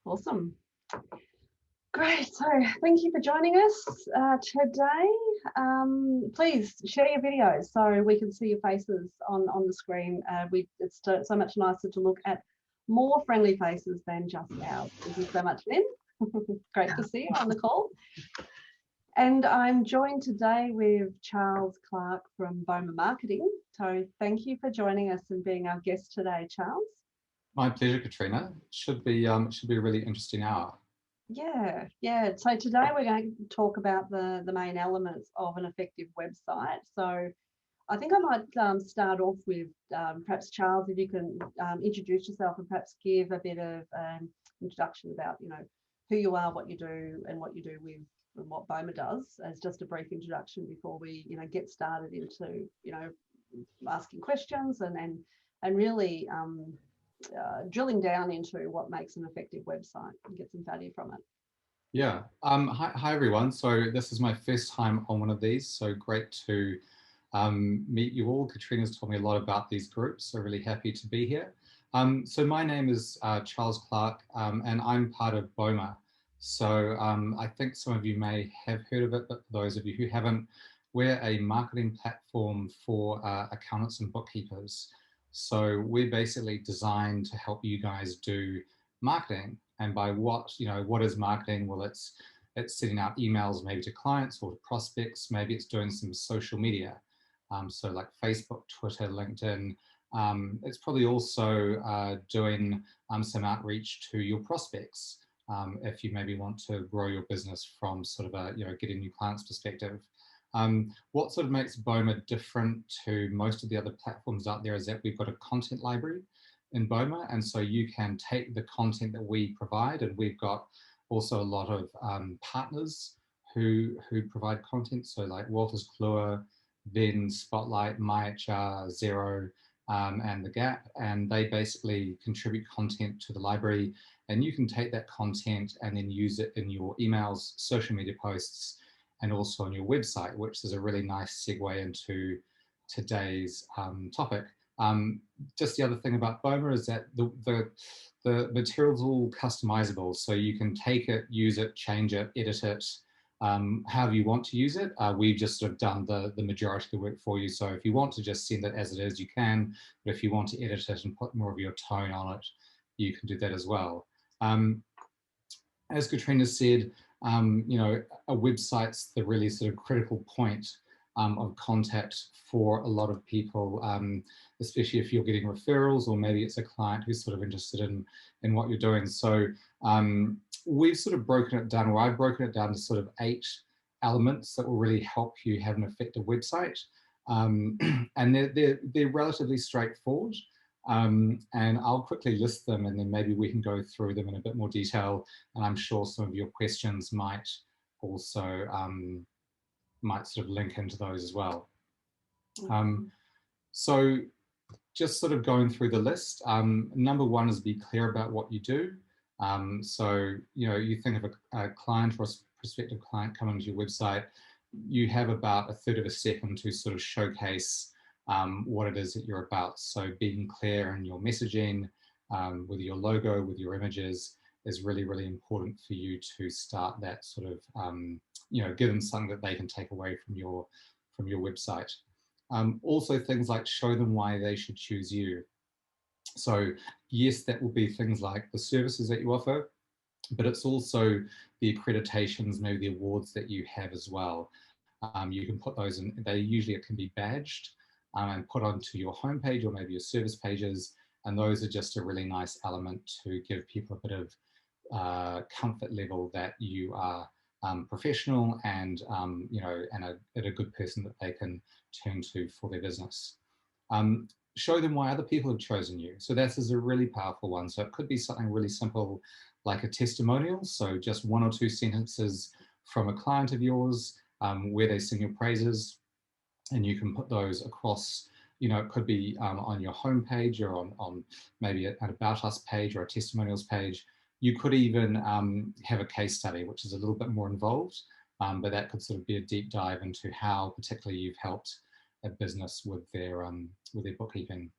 Awesome. Great. So thank you for joining us today. Please share your videos so we can see your faces on the screen. It's so much nicer to look at more friendly faces than just ours. Thank you so much, Lynn. Great to see you on the call. And I'm joined today with Charles Clark from Boma Marketing. So thank you for joining us and being our guest today, Charles. My pleasure, Katrina. Should be a really interesting hour. Yeah. So today we're going to talk about the main elements of an effective website. So I think I might start off with perhaps Charles, if you can introduce yourself and perhaps give a bit of introduction about who you are, what you do, and what you do with and what Boma does, as just a brief introduction before we get started into asking questions and really drilling down into what makes an effective website and get some value from it. Yeah. Hi everyone. So this is my first time on one of these. So great to meet you all. Katrina's told me a lot about these groups, so really happy to be here. So my name is Charles Clark, and I'm part of Boma. So I think some of you may have heard of it, but for those of you who haven't, we're a marketing platform for accountants and bookkeepers. So we're basically designed to help you guys do marketing. And by what is marketing? Well, it's sending out emails maybe to clients or to prospects. Maybe it's doing some social media. So like Facebook, Twitter, LinkedIn. It's probably also doing some outreach to your prospects if you maybe want to grow your business from sort of a getting new clients perspective. What sort of makes Boma different to most of the other platforms out there is that we've got a content library in Boma, and so you can take the content that we provide, and we've got also a lot of partners who provide content, so like Walters Kluwer, Venn, Spotlight, MyHR, Xero, and The Gap, and they basically contribute content to the library, and you can take that content and then use it in your emails, social media posts, and also on your website, which is a really nice segue into today's topic. Just the other thing about Boma is that the material's all customizable, so you can take it, use it, change it, edit it, however you want to use it. We've just sort of done the majority of the work for you. So if you want to just send it as it is, you can, but if you want to edit it and put more of your tone on it, you can do that as well. As Katrina said, a website's the really sort of critical point of contact for a lot of people, especially if you're getting referrals or maybe it's a client who's sort of interested in what you're doing. So we've sort of broken it down, or I've broken it down to sort of 8 elements that will really help you have an effective website. And they're relatively straightforward. And I'll quickly list them, and then maybe we can go through them in a bit more detail. And I'm sure some of your questions might also might sort of link into those as well. So just sort of going through the list, number 1 is be clear about what you do. So, you think of a client or a prospective client coming to your website, you have about a third of a second to sort of showcase what it is that you're about. So being clear in your messaging, with your logo, with your images, is really, really important for you to start that sort of, give them something that they can take away from your website. Also things like show them why they should choose you. So yes, that will be things like the services that you offer, but it's also the accreditations, maybe the awards that you have as well. You can put those in, they usually can be badged and put onto your homepage or maybe your service pages. And those are just a really nice element to give people a bit of comfort level that you are professional and, and a good person that they can turn to for their business. Show them why other people have chosen you. So this is a really powerful one. So it could be something really simple like a testimonial. So just 1 or 2 sentences from a client of yours where they sing your praises, and you can put those across, it could be on your homepage or on maybe an About Us page or a testimonials page. You could even have a case study, which is a little bit more involved, but that could sort of be a deep dive into how particularly you've helped a business with their bookkeeping.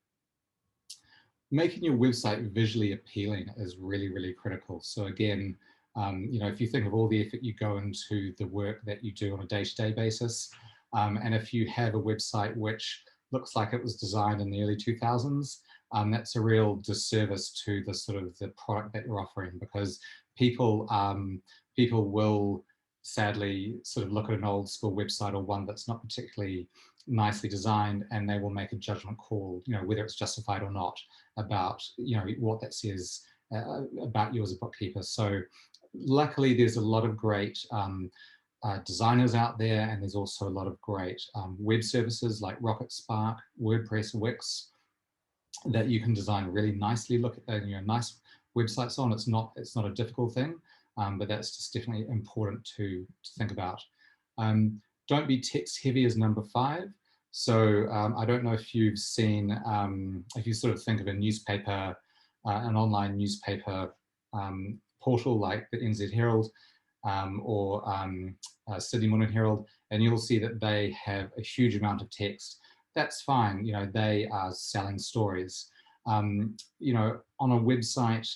making your website visually appealing is really, really critical. So again, you know, if you think of all the effort you go into the work that you do on a day-to-day basis, and if you have a website which looks like it was designed in the early 2000s, that's a real disservice to the sort of the product that you're offering, because people people will sadly sort of look at an old school website or one that's not particularly nicely designed, and they will make a judgment call, you know, whether it's justified or not, about, you know, what that says about you as a bookkeeper. So luckily there's a lot of great designers out there, and there's also a lot of great web services like Rocket Spark, WordPress, Wix, that you can design really nicely, look at, you know, nice websites on. It's not a difficult thing, but that's just definitely important to think about. Don't be text heavy is number 5. So I don't know if you've seen, if you sort of think of a newspaper, an online newspaper portal like the NZ Herald or Sydney Morning Herald, and you'll see that they have a huge amount of text. That's fine, you know, they are selling stories. You know, on a website,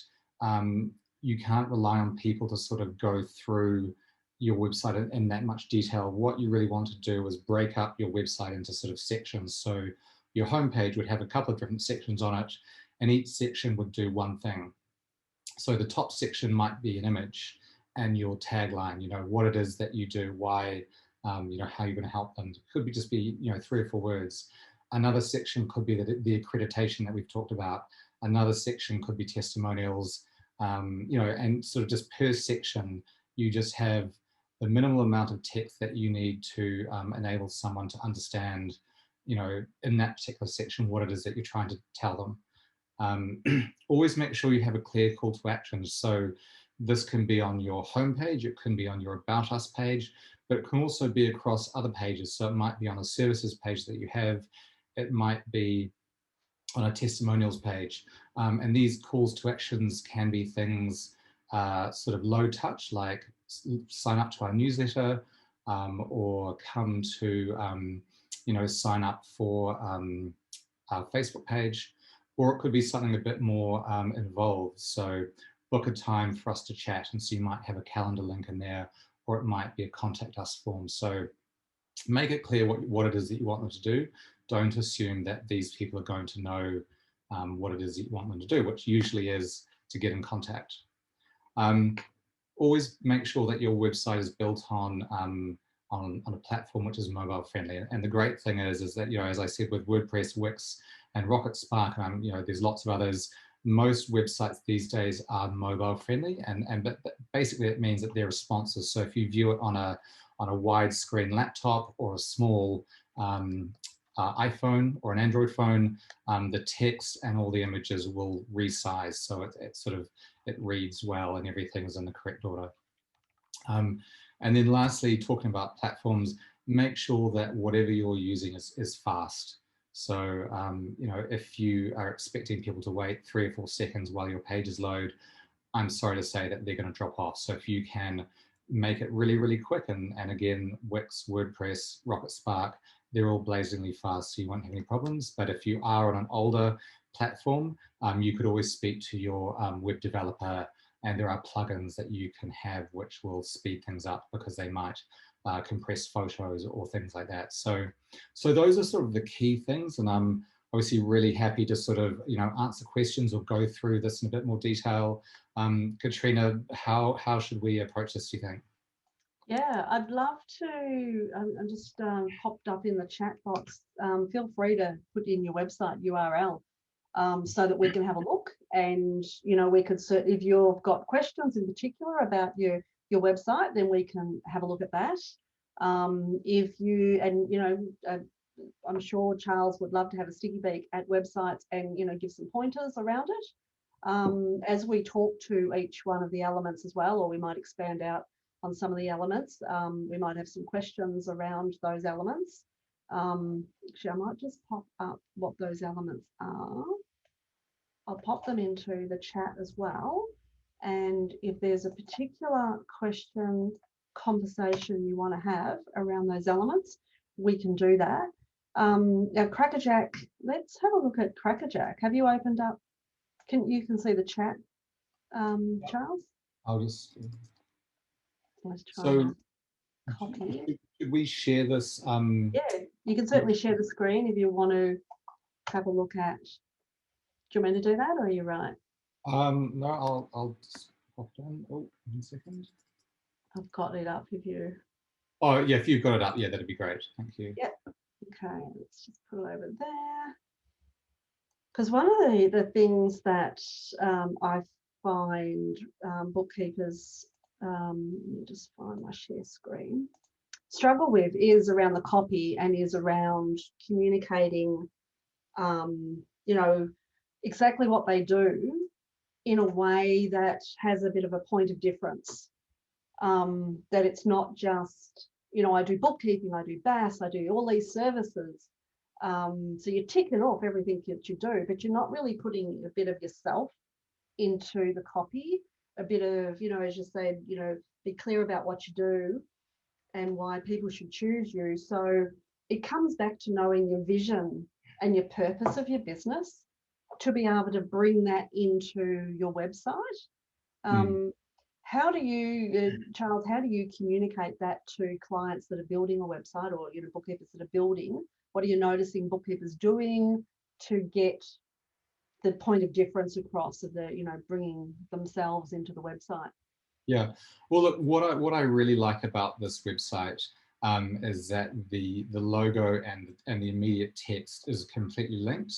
you can't rely on people to sort of go through your website in that much detail. What you really want to do is break up your website into sort of sections. So your homepage would have a couple of different sections on it, and each section would do one thing. So the top section might be an image and your tagline, you know, what it is that you do, why, you know, how you're going to help them. It could be just be, you know, 3 or 4 words. Another section could be the accreditation that we've talked about. Another section could be testimonials, you know, and sort of just per section, you just have the minimal amount of text that you need to enable someone to understand, you know, in that particular section, what it is that you're trying to tell them. Always make sure you have a clear call to action. So this can be on your homepage, it can be on your About Us page, but it can also be across other pages. So it might be on a services page that you have, it might be on a testimonials page. And these calls to actions can be things sort of low touch, like sign up to our newsletter, or come to, you know, sign up for our Facebook page, or it could be something a bit more involved. So book a time for us to chat, and so you might have a calendar link in there, or it might be a contact us form. So make it clear what it is that you want them to do. Don't assume that these people are going to know what it is that you want them to do, which usually is to get in contact. Always make sure that your website is built on a platform which is mobile friendly. And the great thing is that, you know, as I said, with WordPress, Wix, and Rocket Spark, you know, there's lots of others. Most websites these days are mobile friendly, but basically it means that they're responsive. So if you view it on a widescreen laptop or a small iPhone or an Android phone, the text and all the images will resize, so it reads well and everything is in the correct order. And then lastly, talking about platforms, make sure that whatever you're using is fast. So, you know, if you are expecting people to wait 3 or 4 seconds while your pages load, I'm sorry to say that they're going to drop off. So if you can make it really, really quick, and again, Wix, WordPress, Rocket Spark, they're all blazingly fast, so you won't have any problems. But if you are on an older platform, you could always speak to your web developer, and there are plugins that you can have which will speed things up because they might compress photos or things like that. So those are sort of the key things, and I'm obviously really happy to sort of, you know, answer questions or go through this in a bit more detail. Katrina, how should we approach this, do you think? Yeah, I'd love to. I'm just popped up in the chat box. Feel free to put in your website URL so that we can have a look. And, you know, we could certainly, if you've got questions in particular about your website, then we can have a look at that. If you, and, you know, I'm sure Charles would love to have a sticky beak at websites and, you know, give some pointers around it as we talk to each one of the elements as well, or we might expand out on some of the elements. We might have some questions around those elements. Actually, I might just pop up what those elements are. I'll pop them into the chat as well. And if there's a particular question, conversation you want to have around those elements, we can do that. Now, Crackerjack, let's have a look at Crackerjack. Have you opened up You can see the chat, Charles? I'll just, Let's try so and copy. should we share this? Yeah, you can certainly share the screen if you want to have a look at. Do you want me to do that, or are you right? No, I'll just pop down. Oh, 1 second. I've got it up if you. Oh, yeah, if you've got it up, yeah, that'd be great. Thank you. Yep. Okay, let's just put it over there. Because one of the things that I find bookkeepers, let me just find my share screen, struggle with is around the copy and is around communicating, you know, exactly what they do in a way that has a bit of a point of difference. That it's not just, you know, I do bookkeeping, I do BAS, I do all these services. So you're ticking off everything that you do, but you're not really putting a bit of yourself into the copy, a bit of, you know, as you said, you know, be clear about what you do and why people should choose you. So it comes back to knowing your vision and your purpose of your business to be able to bring that into your website. How do you, Charles, how do you communicate that to clients that are building a website, or, you know, bookkeepers that are building? What are you noticing bookkeepers doing to get the point of difference across of the, you know, bringing themselves into the website? Yeah, well, look, what I really like about this website is that the logo and the immediate text is completely linked.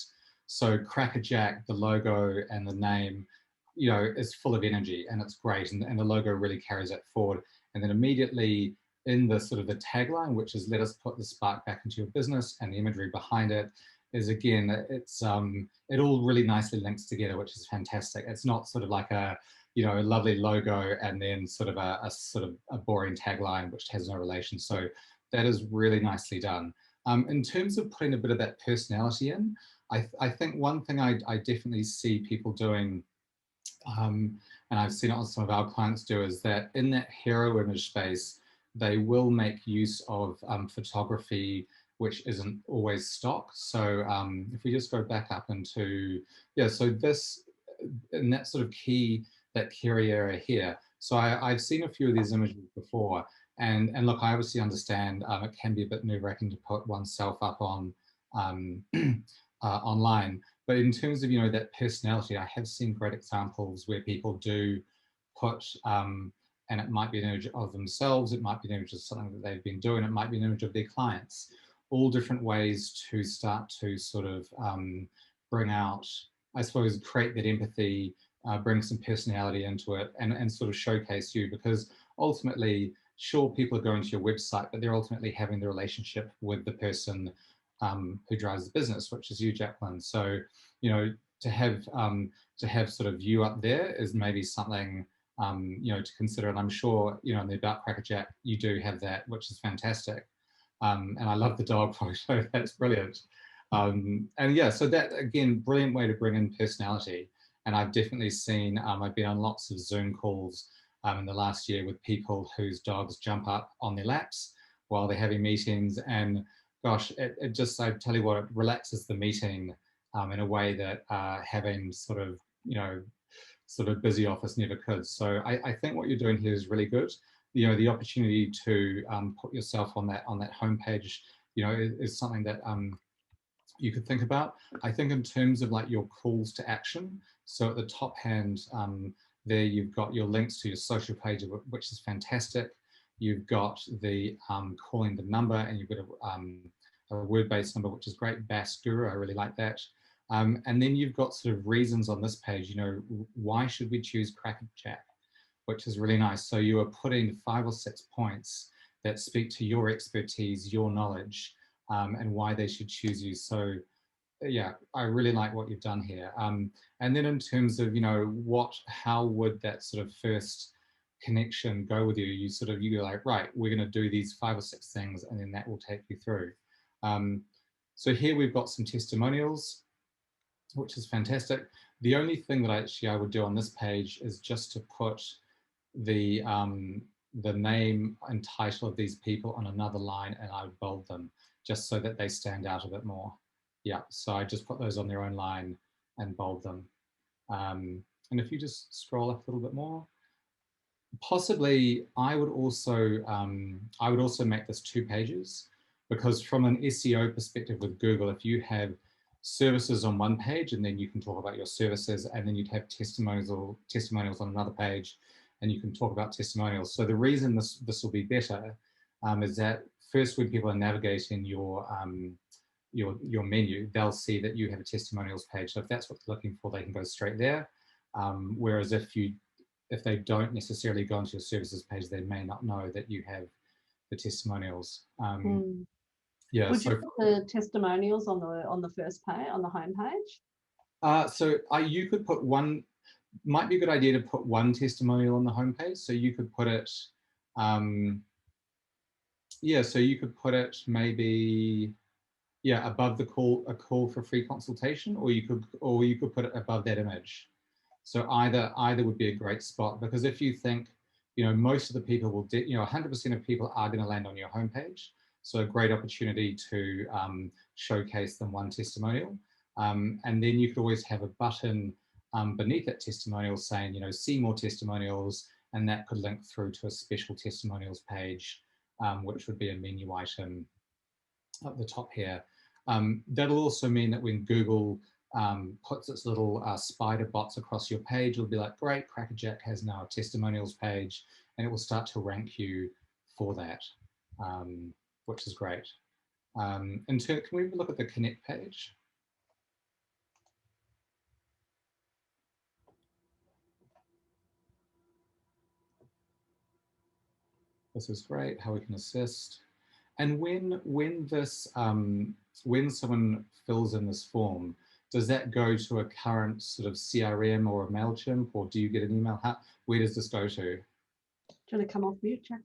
So Crackerjack, the logo and the name, you know, is full of energy and it's great, and the logo really carries that forward. And then immediately in the sort of the tagline, which is "Let us put the spark back into your business," and the imagery behind it is, again, it's it all really nicely links together, which is fantastic. It's not sort of like a, you know, a lovely logo and then sort of a sort of a boring tagline which has no relation. So that is really nicely done. In terms of putting a bit of that personality in, I think one thing I definitely see people doing, and I've seen it on some of our clients do, is that in that hero image space, they will make use of photography which isn't always stock. So if we just go back up into, yeah, so this, in that sort of key, that key area here. So I've seen a few of these images before, and look, I obviously understand it can be a bit nerve-wracking to put oneself up on online. But in terms of, you know, that personality, I have seen great examples where people do put, and it might be an image of themselves, it might be an image of something that they've been doing, it might be an image of their clients, all different ways to start to sort of bring out, I suppose, create that empathy, bring some personality into it, and sort of showcase you, because ultimately, sure, people are going to your website, but they're ultimately having the relationship with the person who drives the business, which is you, Jacqueline. So, you know, to have sort of you up there is maybe something, you know, to consider. And I'm sure, you know, in the About Crackerjack, you do have that, which is fantastic. And I love the dog photo. That's brilliant. And yeah, so that, again, brilliant way to bring in personality. And I've definitely seen, I've been on lots of Zoom calls in the last year with people whose dogs jump up on their laps while they're having meetings. And gosh, it just, I tell you what, it relaxes the meeting in a way that having sort of, you know, sort of busy office never could. So I think what you're doing here is really good. You know, the opportunity to put yourself on that homepage, you know, is something that you could think about. I think in terms of like your calls to action, so at the top hand there, you've got your links to your social page, which is fantastic. You've got the calling the number, and you've got a word-based number, which is great. BAS Guru, I really like that. And then you've got sort of reasons on this page, you know, why should we choose Crackerjack, which is really nice. So you are putting 5 or 6 points that speak to your expertise, your knowledge, and why they should choose you. So yeah, I really like what you've done here. And then in terms of, you know, how would that sort of first connection go with you? You're like, right, we're going to do these 5 or 6 things, and then that will take you through. So here we've got some testimonials, which is fantastic. The only thing that I would do on this page is just to put the name and title of these people on another line, and I would bold them just so that they stand out a bit more. Yeah, so I just put those on their own line and bold them. And if you just scroll up a little bit more, possibly I would also make this 2 pages, because from an SEO perspective with Google, if you have services on one page and then you can talk about your services, and then you'd have testimonials on another page and you can talk about testimonials. So the reason this will be better is that first, when people are navigating your menu, they'll see that you have a testimonials page. So if that's what they're looking for, they can go straight there. Whereas if they don't necessarily go onto your services page, they may not know that you have the testimonials. Yeah. Would you put the testimonials on the first page, on the home page? You could put one. Might be a good idea to put one testimonial on the homepage. So you could put it, so you could put it maybe, above a call for free consultation, or you could put it above that image. So either would be a great spot, because if you think, most of the people will, 100% of people are going to land on your homepage. So a great opportunity to showcase them one testimonial. And then you could always have a button beneath that testimonial saying, see more testimonials, and that could link through to a special testimonials page, which would be a menu item at the top here. That'll also mean that when Google puts its little spider bots across your page, it'll be like, great, Crackerjack has now a testimonials page, and it will start to rank you for that, which is great. Can we look at the Connect page? This is great, how we can assist. And when someone fills in this form, does that go to a current sort of CRM or a MailChimp, or do you get an email? Where does this go to? Do you want to come off mute, Jack?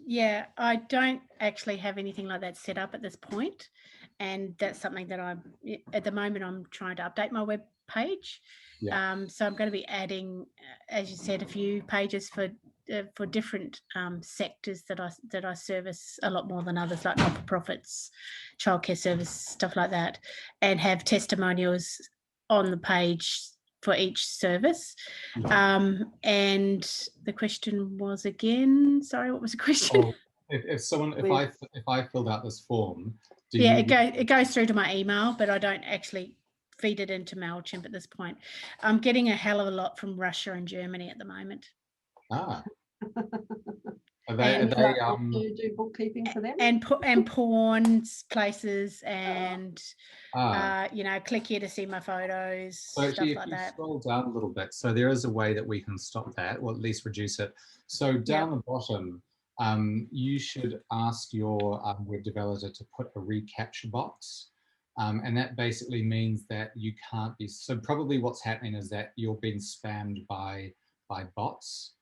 Yeah, I don't actually have anything like that set up at this point, and that's something that at the moment I'm trying to update my web page. Yeah. So I'm going to be adding, as you said, a few pages for different sectors that I service a lot more than others, like not-for-profits, childcare service, stuff like that, and have testimonials on the page for each service. And the question was again, sorry, what was the question? If I filled out this form, it goes through to my email, but I don't actually feed it into MailChimp at this point. I'm getting a hell of a lot from Russia and Germany at the moment. Do do bookkeeping for them? And porn places, and click here to see my photos, so stuff like that. Scroll down a little bit, so there is a way that we can stop that, or at least reduce it. So down the bottom, you should ask your web developer to put a reCAPTCHA box. And that basically means that you can't be, so probably what's happening is that you're being spammed by bots.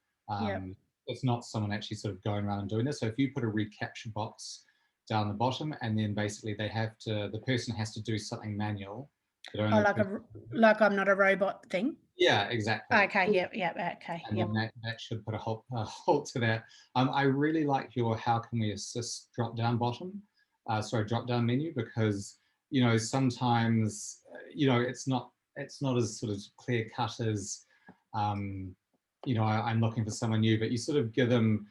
It's not someone actually sort of going around and doing this. So if you put a reCAPTCHA box down the bottom, and then basically the person has to do something manual. Like I'm not a robot thing? Yeah, exactly. Okay, okay. And then that should put a halt to that. I really like your how can we assist drop-down drop-down menu, because sometimes it's not as sort of clear cut as I'm looking for someone new, but you sort of give them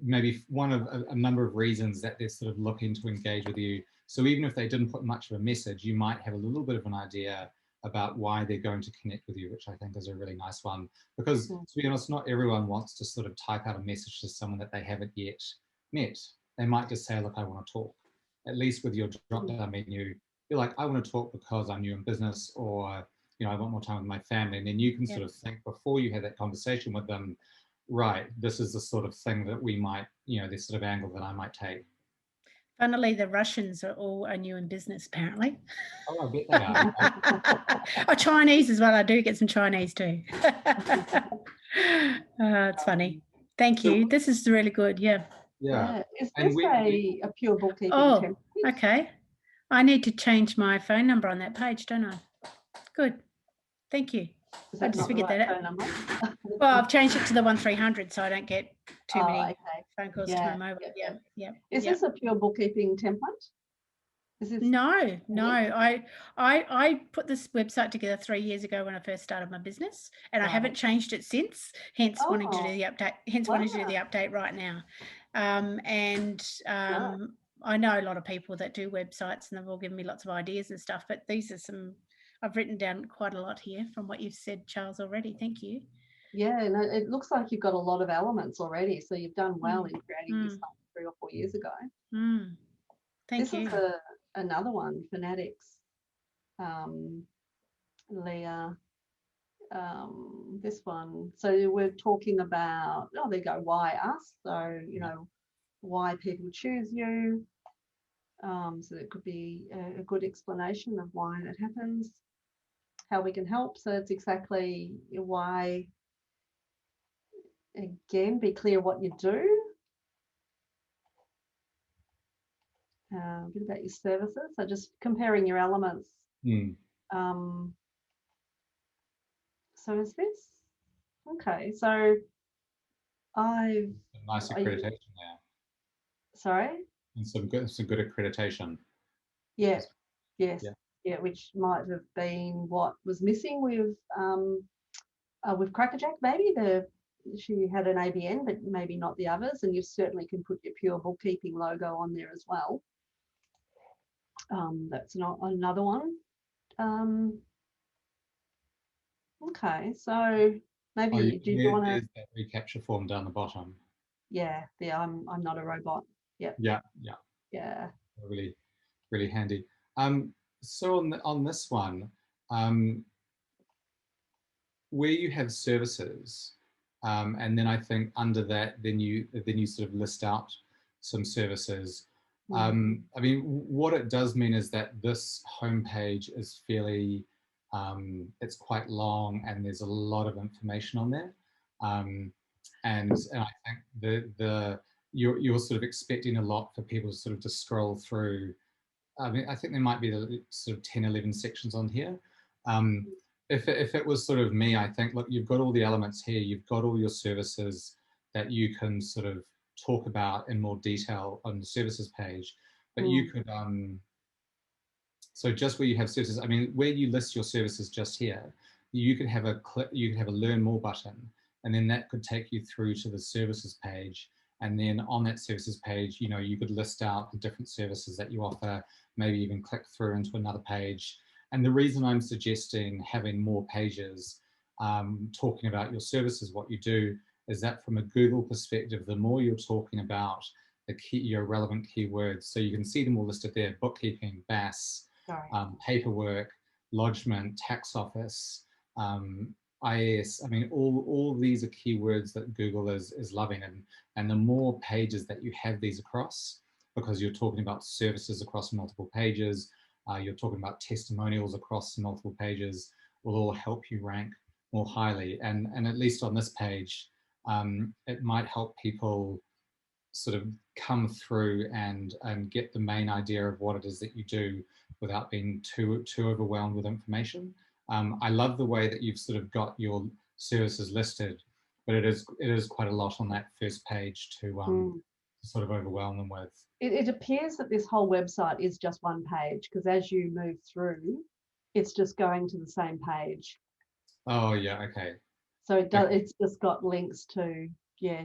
maybe one of a number of reasons that they're sort of looking to engage with you. So even if they didn't put much of a message, you might have a little bit of an idea about why they're going to connect with you, which I think is a really nice one. Because to be honest, not everyone wants to sort of type out a message to someone that they haven't yet met. They might just say, look, I want to talk. At least with your drop-down menu, you're like, I want to talk because I'm new in business, or I want more time with my family. And then you can sort of think before you have that conversation with them, right, this is the sort of thing that we might, this sort of angle that I might take. Funnily, the Russians are new in business, apparently. Oh, I bet they are. Chinese as well. I do get some Chinese too. It's funny. Thank you. This is really good. Yeah. Is this a pure bookkeeping template? Okay. I need to change my phone number on that page, don't I? Good. Thank you. I just figured that out. Well, I've changed it to the 1300 so I don't get too many phone calls to my mobile. Yeah. Is this a pure bookkeeping template? Is this No. I put this website together 3 years ago when I first started my business, and I right? haven't changed it since. Hence wanting to do Oh, the update. Hence wanting to do the wow. update right now. I know a lot of people that do websites, and they've all given me lots of ideas and stuff. But these are some I've written down quite a lot here from what you've said, Charles, already. Thank you. Yeah, no, it looks like you've got a lot of elements already. So you've done well Mm, in creating this mm, like 3 or 4 years ago. Thank This is you. another one, Fanatics. Leah, this one. So we're talking about, oh, there you go, why us? So, you know, why people choose you. So it could be a good explanation of why that happens, how we can help. So it's exactly why, again, be clear what you do. A bit about your services. So just comparing your elements. So is this okay? So I've Nice accreditation there. sorry. And some good accreditation. Yeah. Yes. Yeah. Yeah. Which might have been what was missing with Crackerjack. Maybe she had an ABN, but maybe not the others. And you certainly can put your pure bookkeeping logo on there as well. That's not another one. Okay, so maybe do you want to? There's that recapture form down the bottom. Yeah, I'm not a robot. Yep. Yeah. Really, really handy. So on this one, where you have services, and then I think under that, then you sort of list out some services. I mean, what it does mean is that this homepage is fairly, it's quite long, and there's a lot of information on there, and I think you're sort of expecting a lot for people sort of to scroll through. I mean, I think there might be sort of 10, 11 sections on here. If it was sort of me, I think, look, you've got all the elements here, you've got all your services that you can sort of talk about in more detail on the services page, but you could, so just where you have services, I mean, where you list your services just here, you could have you could have a learn more button, and then that could take you through to the services page. And then on that services page, you know, you could list out the different services that you offer, maybe even click through into another page. And the reason I'm suggesting having more pages talking about your services, what you do, is that from a Google perspective, the more you're talking about your relevant keywords, so you can see them all listed there: bookkeeping, BAS, paperwork, lodgement, tax office, IAS. I mean, all these are keywords that Google is loving, and the more pages that you have these across, because you're talking about services across multiple pages, you're talking about testimonials across multiple pages, will all help you rank more highly. And at least on this page, it might help people sort of come through and get the main idea of what it is that you do without being too overwhelmed with information. I love the way that you've sort of got your services listed, but it is quite a lot on that first page to sort of overwhelm them with. It appears that this whole website is just one page, because as you move through, it's just going to the same page. Oh yeah, okay. So it's just got links to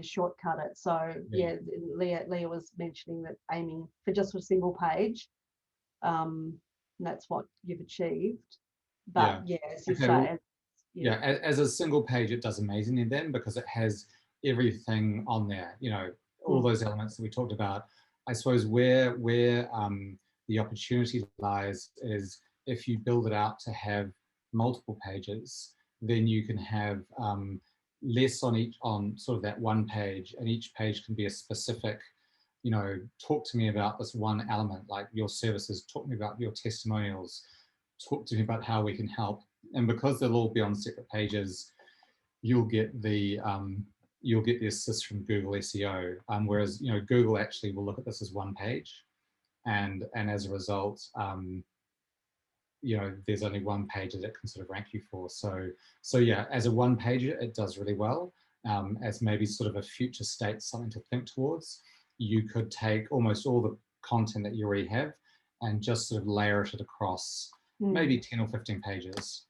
shortcut it. So Leah was mentioning that aiming for just a single page, that's what you've achieved. But as you say, as a single page, it does amazingly then, because it has everything on there. You know, all those elements that we talked about. I suppose where the opportunity lies is if you build it out to have multiple pages, then you can have less on sort of that one page, and each page can be a specific, you know, talk to me about this one element, like your services, talk to me about your testimonials, talk to me about how we can help. And because they'll all be on separate pages, you'll get the assist from Google SEO, whereas, you know, Google actually will look at this as one page, and as a result, you know, there's only one page that it can sort of rank you for. So yeah, as a one pager, it does really well. As maybe sort of a future state, something to think towards, you could take almost all the content that you already have and just sort of layer it across maybe 10 or 15 pages.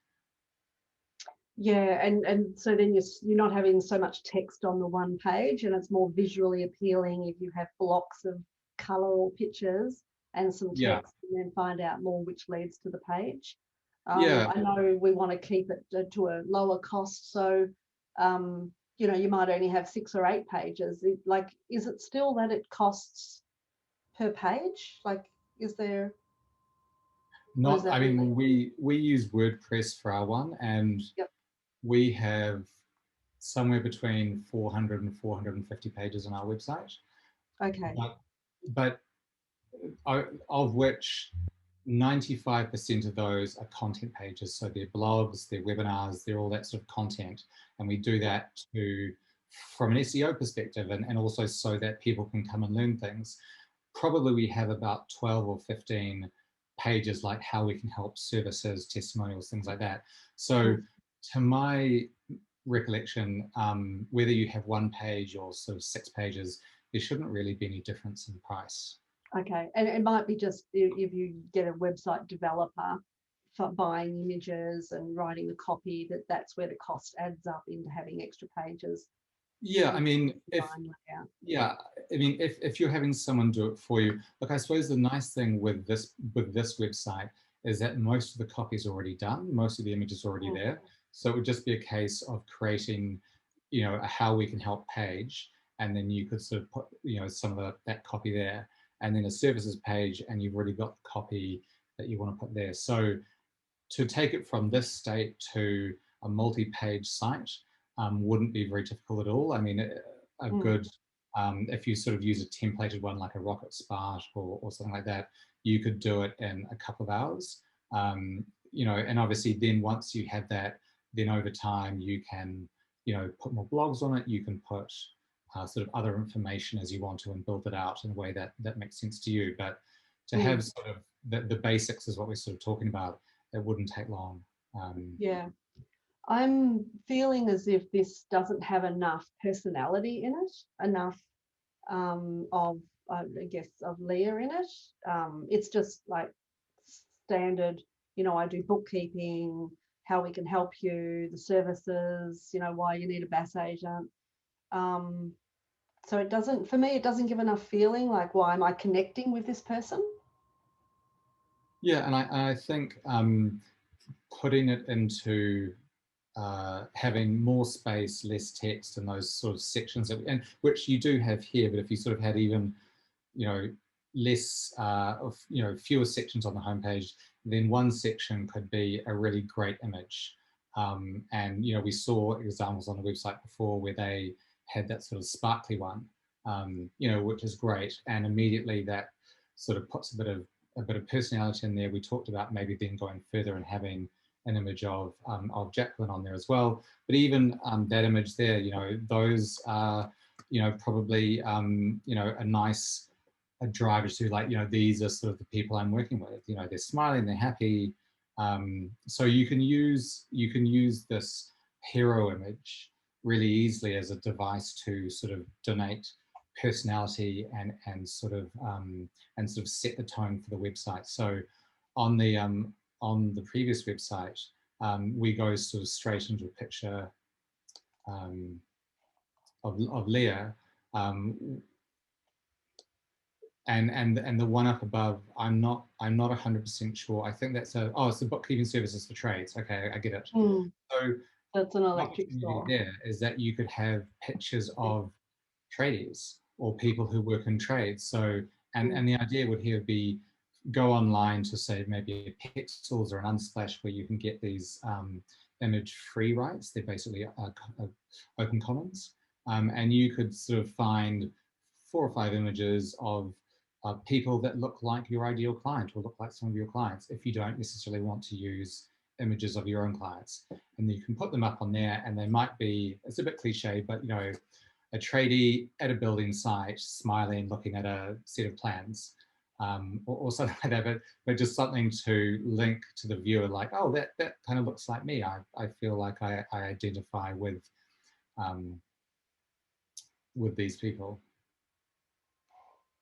Yeah, and so then you're not having so much text on the one page, and it's more visually appealing if you have blocks of color or pictures and some text, Yeah. and then find out more which leads to the page. Yeah. I know we want to keep it to a lower cost, so you know, you might only have 6 or 8 pages. Is it still that it costs per page? Like, is there? Not, I mean, we use WordPress for our one, and Yep. we have somewhere between 400 and 450 pages on our website. Okay. But of which 95% of those are content pages. So they're blogs, they're webinars, they're all that sort of content. And we do that from an SEO perspective, and also so that people can come and learn things. Probably we have about 12 or 15 pages like how we can help services, testimonials, things like that. So to my recollection, whether you have 1 page or sort of 6 pages, there shouldn't really be any difference in price. Okay, and it might be just if you get a website developer for buying images and writing the copy, that's where the cost adds up into having extra pages. Yeah, I mean, if you're having someone do it for you, look, I suppose the nice thing with this website is that most of the copy is already done, most of the images are already there. So it would just be a case of creating, you know, a how we can help page, and then you could sort of put, you know, some of that copy there, and then a services page, and you've already got the copy that you want to put there. So to take it from this state to a multi-page site wouldn't be very difficult at all. I mean, a good, if you sort of use a templated one like a Rocket Spark or something like that, you could do it in a couple of hours. You know, and obviously then once you have that, then over time you can, you know, put more blogs on it. You can put sort of other information as you want to, and build it out in a way that makes sense to you. But to have sort of the basics is what we're sort of talking about. It wouldn't take long. Yeah, I'm feeling as if this doesn't have enough personality in it, enough of, I guess, of Leah in it. It's just like standard, you know, I do bookkeeping, how we can help you, the services, you know, why you need a BAS agent. So it doesn't, for me, it doesn't give enough feeling like, why am I connecting with this person? Yeah, and I think putting it into having more space, less text, and those sort of sections and which you do have here, but if you sort of had even, you know, less of, you know, fewer sections on the homepage, then one section could be a really great image. And you know, we saw examples on the website before where they had that sort of sparkly one, you know, which is great, and immediately that sort of puts a bit of personality in there. We talked about maybe then going further and having an image of Jacqueline on there as well. But even that image there, you know, those are, you know, probably, you know, a nice driver to, like, you know, these are sort of the people I'm working with. You know, they're smiling, they're happy. So you can use this hero image really easily as a device to sort of donate personality and sort of set the tone for the website. So on the previous website, we go sort of straight into a picture of Leah, and the one up above, I'm not 100% sure. I think that's it's the bookkeeping services for trades. Okay, I get it. So that's an electric opportunity store. there is that you could have pictures of tradies or people who work in trades. So and the idea would here be go online to say maybe a Pixels or an Unsplash where you can get these image free rights. They're basically open commons, and you could sort of find 4 or 5 images of people that look like your ideal client or look like some of your clients, if you don't necessarily want to use images of your own clients. And you can put them up on there, and they might be, it's a bit cliche, but you know, a tradie at a building site smiling, looking at a set of plans, or something like that, but just something to link to the viewer, like, oh, that kind of looks like me. I feel like I identify with these people.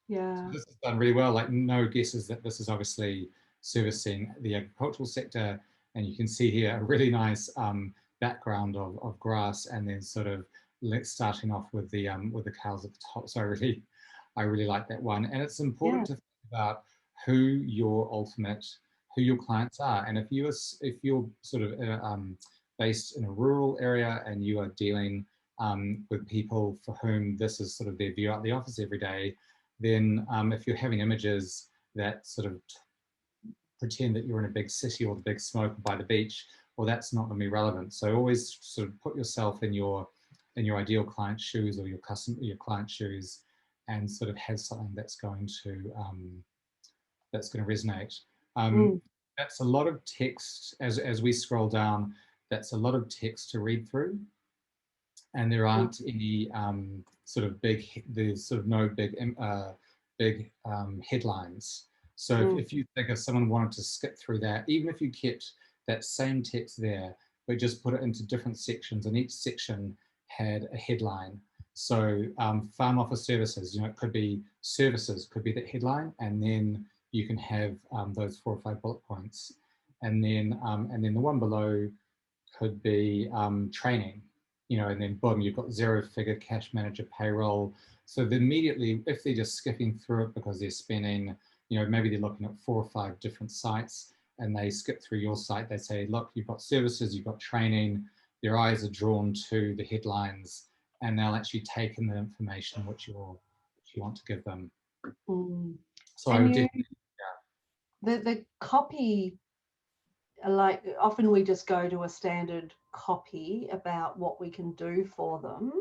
Yeah. So this is done really well. Like, no guesses that this is obviously servicing the agricultural sector, and you can see here a really nice background of grass, and then sort of starting off with the cows at the top. So I really like that one, and it's important to think about who your clients are, and if you're sort of based in a rural area and you are dealing with people for whom this is sort of their view out the office every day, then if you're having images that sort of pretend that you're in a big city or the big smoke by the beach, well, that's not going to be relevant. So always sort of put yourself in your ideal client's shoes, or your client's shoes, and sort of have something that's going to resonate. That's a lot of text as we scroll down. That's a lot of text to read through, and there aren't any there's sort of no big headlines. So if you think if someone wanted to skip through that, even if you kept that same text there, but just put it into different sections, and each section had a headline. So farm office services, it could be services, could be that headline, and then you can have those 4 or 5 bullet points, and then the one below could be training, and then boom, you've got 0-figure cash manager payroll. So then immediately, if they're just skipping through it because they're spending, maybe they're looking at 4 or 5 different sites, and they skip through your site, they say, look, you've got services, you've got training, their eyes are drawn to the headlines, and they'll actually take in the information which you want to give them. So I would definitely, the copy, like often we just go to a standard copy about what we can do for them.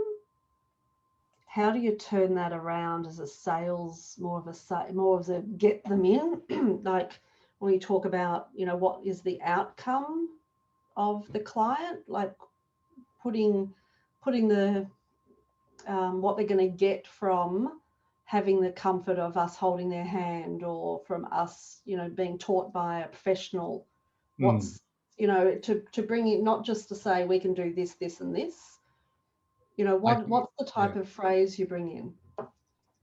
How do you turn that around as a sales, more of a get them in? Like when you talk about, what is the outcome of the client, like putting the what they're going to get from having the comfort of us holding their hand, or from us, being taught by a professional. What's, to bring it, not just to say we can do this, this, and this. What's the type of phrase you bring in?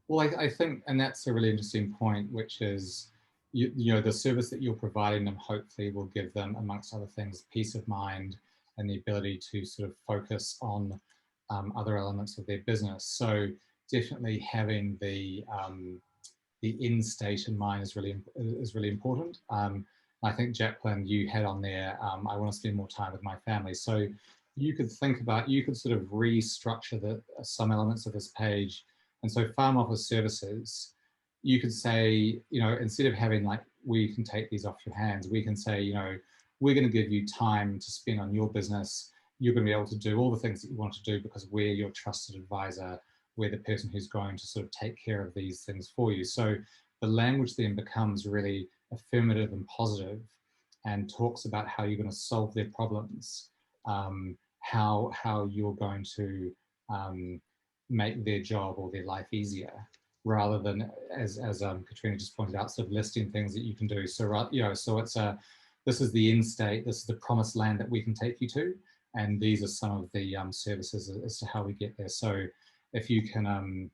Well, I think, and that's a really interesting point, which is, the service that you're providing them hopefully will give them, amongst other things, peace of mind and the ability to sort of focus on other elements of their business. So definitely having the end state in mind is really important. I think, Jacqueline, you had on there, I want to spend more time with my family. So you could sort of restructure some elements of this page. And so farm office services, you could say, instead of having like, we can take these off your hands, we can say, we're going to give you time to spend on your business. You're going to be able to do all the things that you want to do because we're your trusted advisor. We're the person who's going to sort of take care of these things for you. So the language then becomes really affirmative and positive, and talks about how you're going to solve their problems, how you're going to make their job or their life easier, rather than, as Katrina just pointed out, sort of listing things that you can do. So so it's this is the end state, this is the promised land that we can take you to, and these are some of the services as to how we get there. So if you can,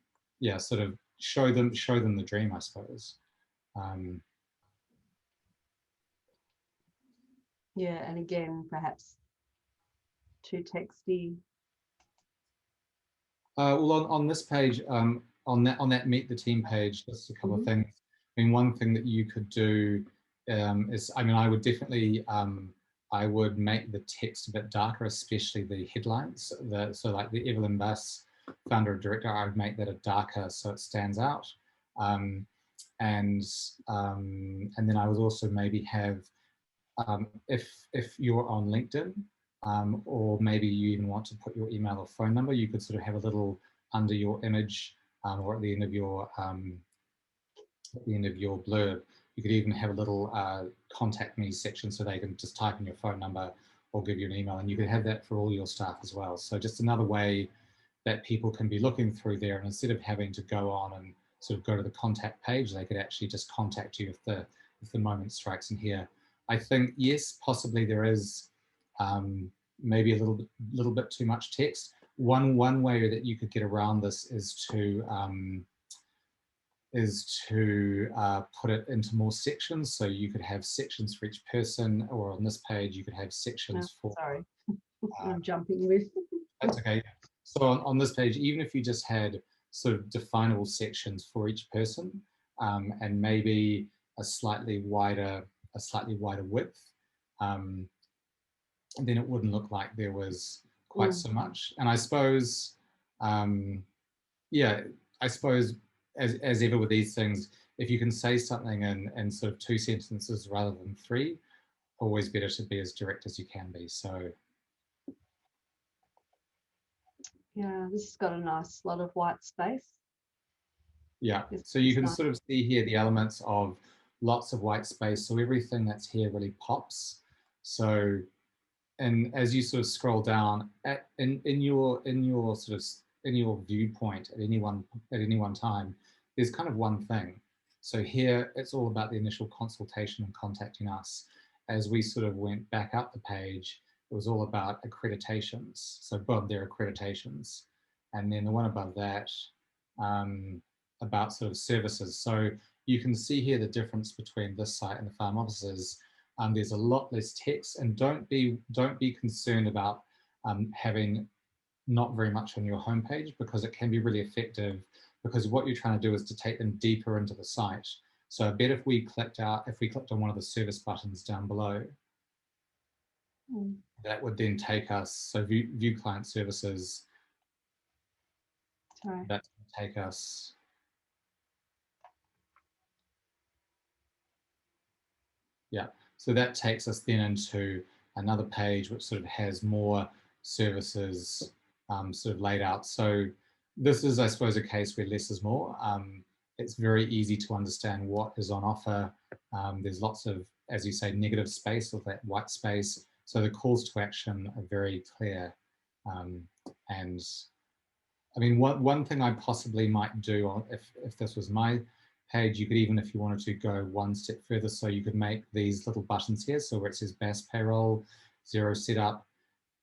sort of show them the dream, I suppose. And again, perhaps too texty. Well, on this page, on that Meet the Team page, just a couple of things. I mean, one thing that you could do is, I would definitely, I would make the text a bit darker, especially the headlines. So like the Evelyn Bass, founder or director, I would make that a darker so it stands out. And then I would also maybe have, if you're on LinkedIn, or maybe you even want to put your email or phone number, you could sort of have a little under your image, or at the end of your blurb, you could even have a little contact me section, so they can just type in your phone number or give you an email, and you could have that for all your staff as well. So just another way that people can be looking through there, and instead of having to go on and sort of go to the contact page, they could actually just contact you if the moment strikes in here. I think, yes, possibly there is maybe a little bit too much text. One way that you could get around this is to is to put it into more sections. So you could have sections for each person, or on this page, you could have sections for... Sorry, I'm jumping with. That's okay. So on this page, even if you just had sort of definable sections for each person, and maybe a slightly wider width, then it wouldn't look like there was quite so much. And I suppose, yeah, I suppose as ever with these things, if you can say something in sort of 2 sentences rather than 3, always better to be as direct as you can be. So yeah, this has got a nice lot of white space. yeah, It's so you can nice. sort of see here the elements of lots of white space. So everything that's here really pops. So, and as you sort of scroll down in your viewpoint at any one time, there's kind of one thing. So here it's all about the initial consultation and contacting us. As we sort of went back up the page, it was all about accreditations. So boom, there are accreditations. And then the one above that, about sort of services. So you can see here the difference between this site and the farm offices. There's a lot less text, and don't be concerned about having not very much on your homepage, because it can be really effective, because what you're trying to do is to take them deeper into the site. So I bet if we clicked on one of the service buttons down below, that would then take us, so view client services, Sorry. that's going to take us, yeah, so that takes us then into another page which sort of has more services sort of laid out. So this is, I suppose, a case where less is more. It's very easy to understand what is on offer. There's lots of, as you say, negative space, or that white space. So the calls to action are very clear. And I mean, one thing I possibly might do, if this was my page, you could even, if you wanted to, go one step further. So you could make these little buttons here. So where it says BAS payroll, 0 setup,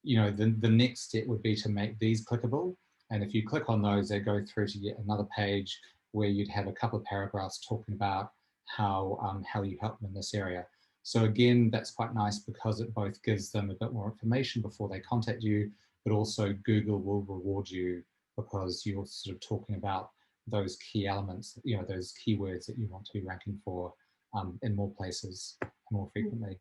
you know, the next step would be to make these clickable. And if you click on those, they go through to yet another page where you'd have a couple of paragraphs talking about how you help them in this area. So again, that's quite nice, because it both gives them a bit more information before they contact you, but also Google will reward you because you're sort of talking about those key elements, you know, those keywords that you want to be ranking for in more places more frequently.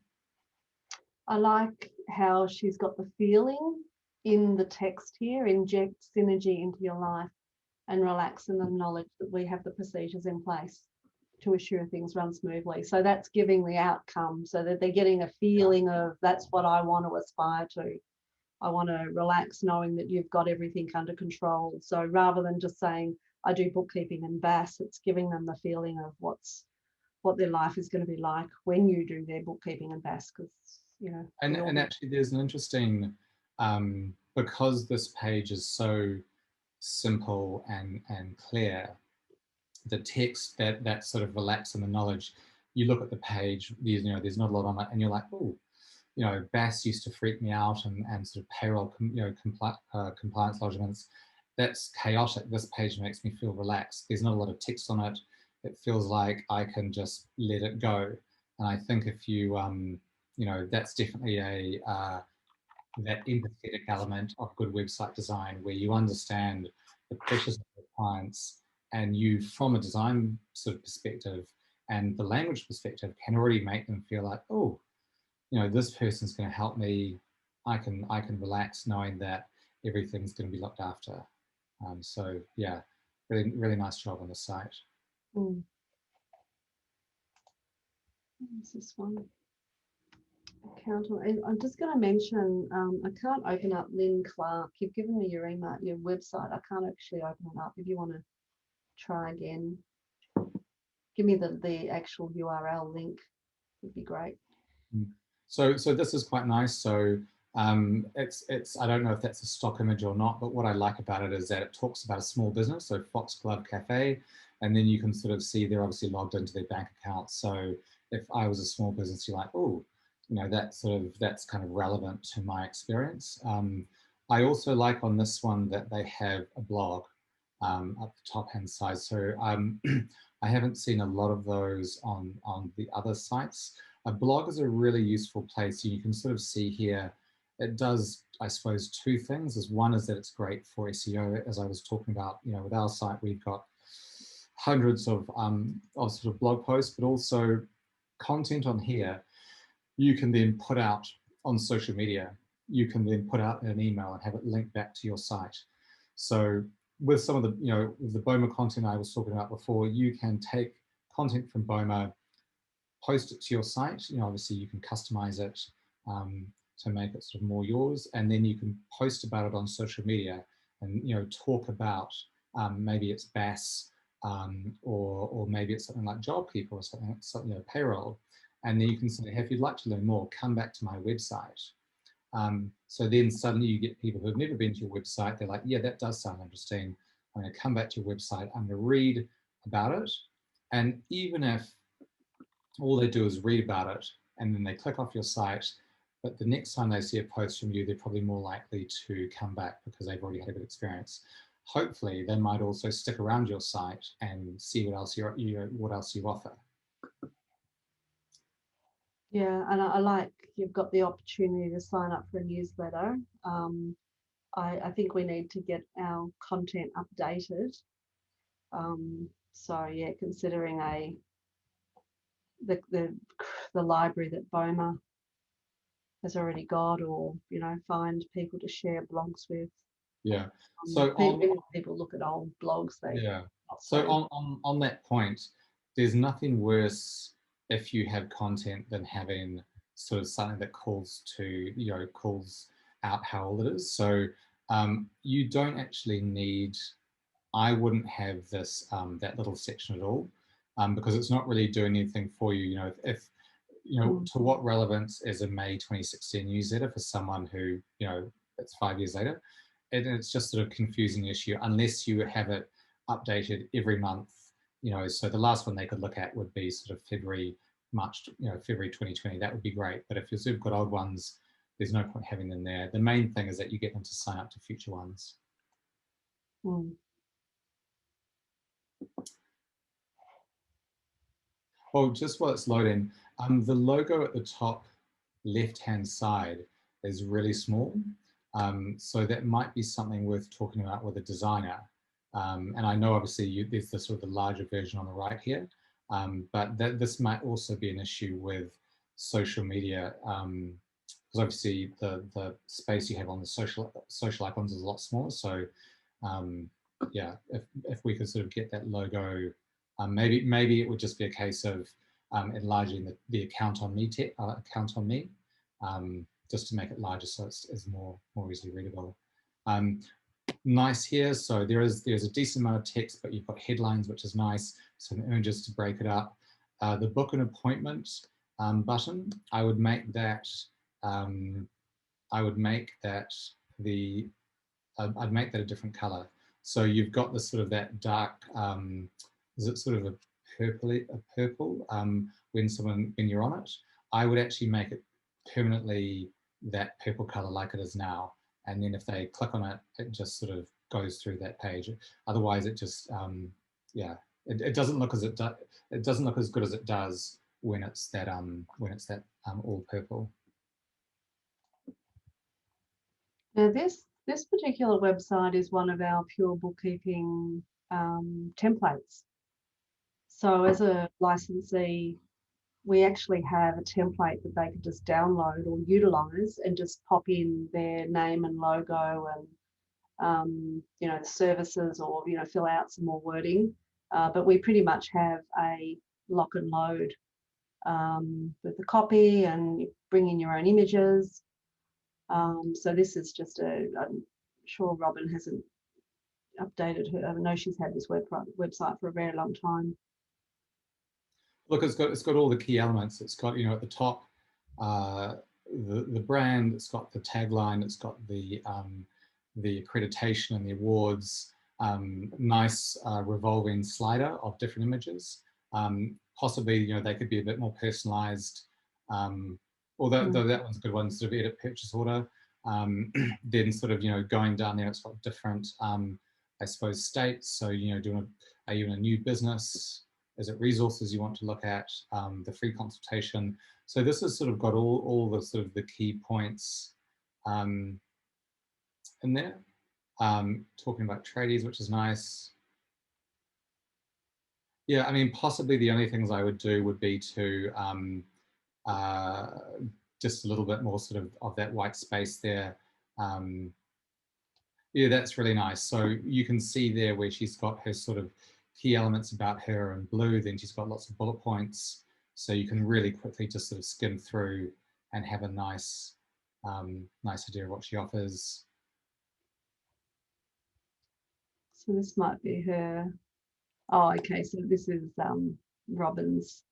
I like how she's got the feeling in the text here: inject synergy into your life and relax in the knowledge that we have the procedures in place to assure things run smoothly. So that's giving the outcome, so that they're getting a feeling of, that's what I want to aspire to. I want to relax knowing that you've got everything under control. So rather than just saying, I do bookkeeping and BAS, it's giving them the feeling of what their life is going to be like when you do their bookkeeping and BAS, because, you know. And actually there's an interesting, because this page is so simple and clear, the text that sort of relax in the knowledge, you look at the page, you know, there's not a lot on it, and you're like, oh, you know, BAS used to freak me out, and sort of payroll, you know, compliance lodgements, that's chaotic. This page makes me feel relaxed. There's not a lot of text on it. It feels like I can just let it go. And I think if you, you know, that's definitely that empathetic element of good website design, where you understand the pressures of the clients, and you, from a design sort of perspective and the language perspective, can already make them feel like, oh, you know, this person's going to help me. I can relax knowing that everything's going to be looked after. So yeah, really nice job on the site. What's this one? Accountant. I'm just going to mention, I can't open up Lynn Clark. You've given me your email, your website. I can't actually open it up. If you want to try again, give me the actual URL link. Would be great. So this is quite nice. So it's I don't know if that's a stock image or not, but what I like about it is that it talks about a small business, so Foxglove Cafe, and then you can sort of see they're obviously logged into their bank account. So if I was a small business, you're like, oh, you know, that's kind of relevant to my experience. I also like on this one that they have a blog. up the top hand side. So I haven't seen a lot of those on the other sites. A blog is a really useful place. You can sort of see here, it does, I suppose, two things. One is that it's great for SEO, as I was talking about. With our site, we've got hundreds of sort of blog posts, but also content on here you can then put out on social media. You can then put out an email and have it linked back to your site. So with some of the, the BOMA content I was talking about before, you can take content from BOMA, post it to your site. Obviously you can customize it to make it sort of more yours, and then you can post about it on social media and talk about maybe it's BAS or maybe it's something like JobKeeper or something payroll, and then you can say, hey, if you'd like to learn more, come back to my website. So then suddenly you get people who've never been to your website. They're like, yeah, that does sound interesting. I'm going to come back to your website. I'm going to read about it. And even if all they do is read about it and then they click off your site, but the next time they see a post from you, they're probably more likely to come back because they've already had a good experience. Hopefully, they might also stick around your site and see what else you offer. Yeah, and I like you've got the opportunity to sign up for a newsletter. I think we need to get our content updated. So yeah, considering the library that BOMA has already got, or find people to share blogs with. Yeah. So people look at old blogs. So on that point, there's nothing worse if you have content than having sort of something that calls out how old it is. So you don't actually need. I wouldn't have this that little section at all because it's not really doing anything for you. If to what relevance is a May 2016 newsletter for someone who it's 5 years later? It's just sort of confusing issue unless you have it updated every month. So the last one they could look at would be sort of February 2020. That would be great. But if you've sort of got old ones, there's no point having them there. The main thing is that you get them to sign up to future ones. Oh, just while it's loading, the logo at the top left-hand side is really small. So that might be something worth talking about with a designer. And I know obviously there's the sort of the larger version on the right here, but this might also be an issue with social media, because obviously the space you have on the social icons is a lot smaller. So yeah, if we could sort of get that logo, maybe it would just be a case of enlarging the account on me just to make it larger so it's more easily readable. Nice here. So there's a decent amount of text, but you've got headlines, which is nice. Some images to break it up. The book an appointment button, I'd make that a different color. So you've got this sort of that dark, is it sort of a purple when you're on it? I would actually make it permanently that purple color like it is now. And then if they click on it, it just sort of goes through that page. Otherwise, it just, it doesn't look as it doesn't look as good as it does when it's that all purple. Now this particular website is one of our pure bookkeeping templates. So as a licensee, we actually have a template that they could just download or utilize and just pop in their name and logo and the services, or fill out some more wording. But we pretty much have a lock and load with the copy, and you bring in your own images. So this is just I'm sure Robin hasn't updated her. I know she's had this website for a very long time. Look, it's got all the key elements. It's got at the top the brand. It's got the tagline. It's got the accreditation and the awards. Nice revolving slider of different images. Possibly they could be a bit more personalized. Although that one's a good one. Sort of edit purchase order. Then sort of going down there, it's got different I suppose, state. So, you know, are you in a new business? Is it resources you want to look at? The free consultation. So this has sort of got all the sort of the key points in there. Talking about tradies, which is nice. Yeah, I mean, possibly the only things I would do would be to just a little bit more sort of that white space there. Yeah, that's really nice. So you can see there where she's got her sort of key elements about her in blue, then she's got lots of bullet points. So you can really quickly just sort of skim through and have a nice, nice idea of what she offers. So this might be her. Oh, okay. So this is Robin's.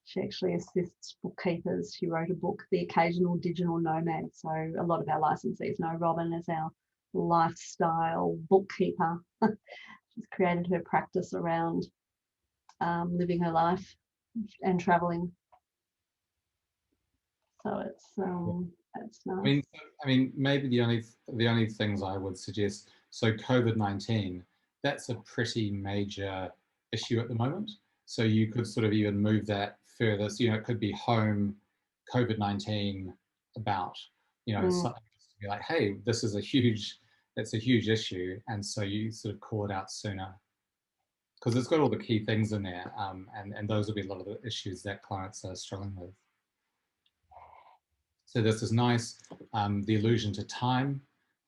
She actually assists bookkeepers. She wrote a book, The Occasional Digital Nomad. So a lot of our licensees know Robin as our lifestyle bookkeeper. She's created her practice around living her life and traveling. So it's that's nice. I mean, maybe the only things I would suggest. So COVID-19, that's a pretty major issue at the moment. So you could sort of even move that further. So, you know, it could be home COVID-19 about, you know, something to be like, hey, this is it's a huge issue. And so you sort of call it out sooner because it's got all the key things in there. And those will be a lot of the issues that clients are struggling with. So this is nice, the allusion to time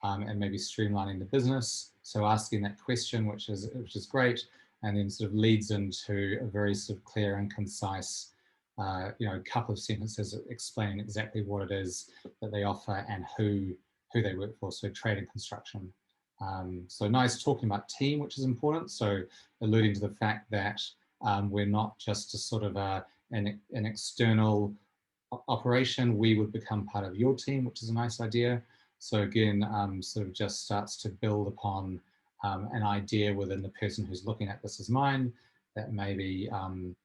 and maybe streamlining the business. So asking that question, which is great, and then sort of leads into a very sort of clear and concise, you know, couple of sentences explaining exactly what it is that they offer and who they work for. So trade and construction. So nice talking about team, which is important. So alluding to the fact that we're not just a sort of an external operation, we would become part of your team, which is a nice idea. So again, sort of just starts to build upon an idea within the person who's looking at this as mine, that maybe,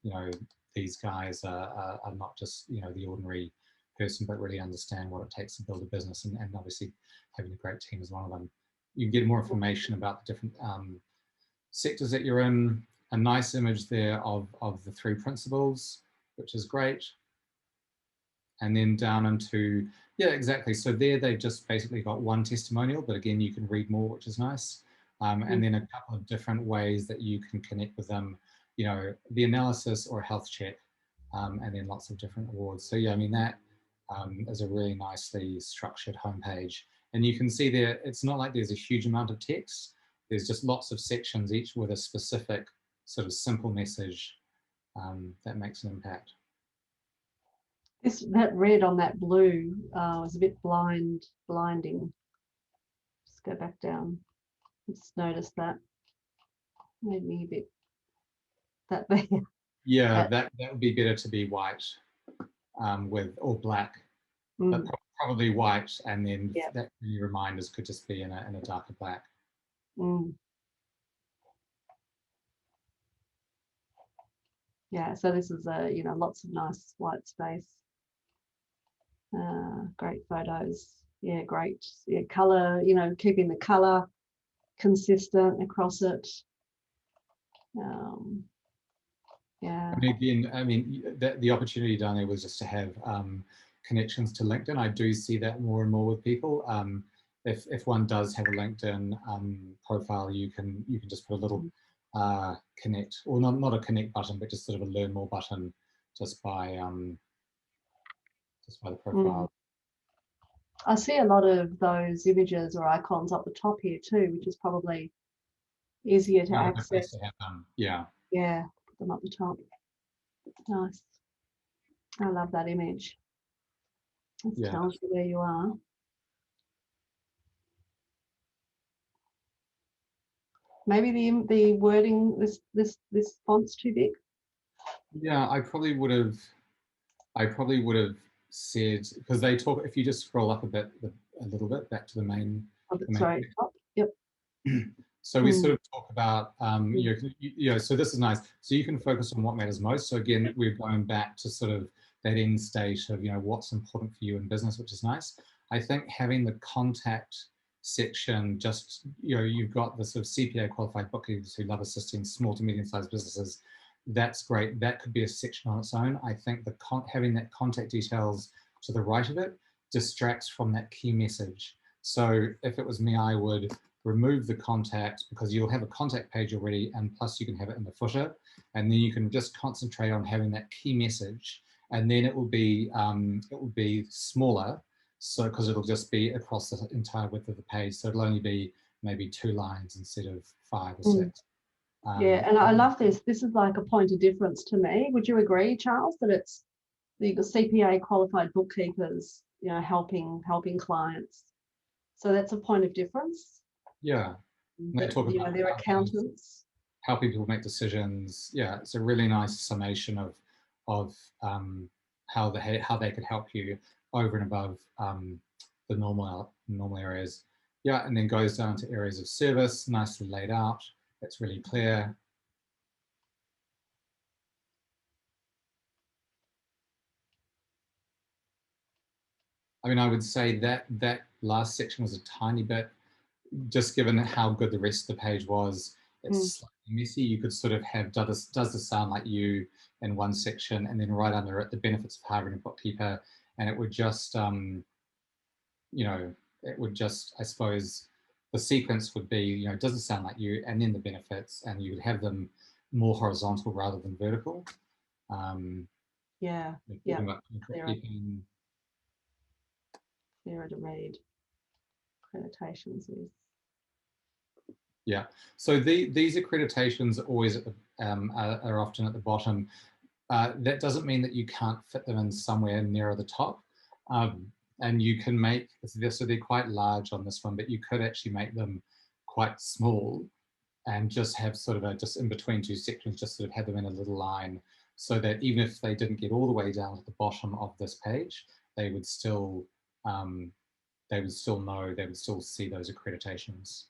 you know, these guys are not just, you know, the ordinary person, but really understand what it takes to build a business, and obviously having a great team is one of them. You can get more information about the different sectors that you're in. A nice image there of the 3 principles, which is great. And then down into, yeah, exactly. So there they've just basically got one testimonial, but again, you can read more, which is nice. And then a couple of different ways that you can connect with them, you know, the analysis or health check, and then lots of different awards. So yeah, I mean, that is a really nicely structured homepage. And you can see there, it's not like there's a huge amount of text. There's just lots of sections, each with a specific sort of simple message that makes an impact. That red on that blue was a bit blinding. Just go back down. Just notice that. Made me a bit that there. Yeah, that would be better to be white with or black, but probably white, and then that reminders could just be in a darker black. Yeah, so this is you know, lots of nice white space. Great photos. Yeah, great. Yeah, color, you know, keeping the color consistent across it. Yeah. And again, I mean, the opportunity down there was just to have connections to LinkedIn. I do see that more and more with people. If one does have a LinkedIn profile, you can just put a little connect, or not a connect button, but just sort of a learn more button just by the profile. I see a lot of those images or icons up the top here too, which is probably easier to access. Yeah. Yeah, put them up the top. Nice. I love that image. It tells you where you are. Maybe the wording, this font's too big. Yeah, I probably would have said, because they talk, if you just scroll up a little bit back to the main. Sorry, top. Yep. So we sort of talk about, you know, so this is nice. So you can focus on what matters most. So again, we're going back to sort of that end state of, you know, what's important for you in business, which is nice. I think having the contact section, just, you know, you've got the sort of CPA qualified bookkeepers who love assisting small to medium-sized businesses. That's great. That could be a section on its own. I think having that contact details to the right of it distracts from that key message. So if it was me, I would remove the contact, because you'll have a contact page already, and plus you can have it in the footer, and then you can just concentrate on having that key message, and then it will be smaller. So, because it'll just be across the entire width of the page. So it'll only be maybe 2 lines instead of 5 or 6. Yeah, and I love this. This is like a point of difference to me. Would you agree, Charles, that it's the CPA qualified bookkeepers, you know, helping clients? So that's a point of difference. Yeah. They talk about their accountants, helping people make decisions. Yeah, it's a really nice summation of how they could help you over and above the normal areas. Yeah, and then goes down to areas of service, nicely laid out. It's really clear. I mean, I would say that that last section was a tiny bit, just given how good the rest of the page was. It's slightly messy. You could sort of have does this sound like you in one section, and then right under it, the benefits of hiring a bookkeeper, and it would just, you know, it would just, I suppose, the sequence would be, you know, does it sound like you, and then the benefits, and you would have them more horizontal rather than vertical. Yeah. Clearer to read. Accreditations is. Yeah, so these accreditations are always at the, are often at the bottom. That doesn't mean that you can't fit them in somewhere nearer the top. And you can make, so they're quite large on this one, but you could actually make them quite small and just have sort of just in between 2 sections, just sort of have them in a little line, so that even if they didn't get all the way down to the bottom of this page, they would still know, they would still see those accreditations.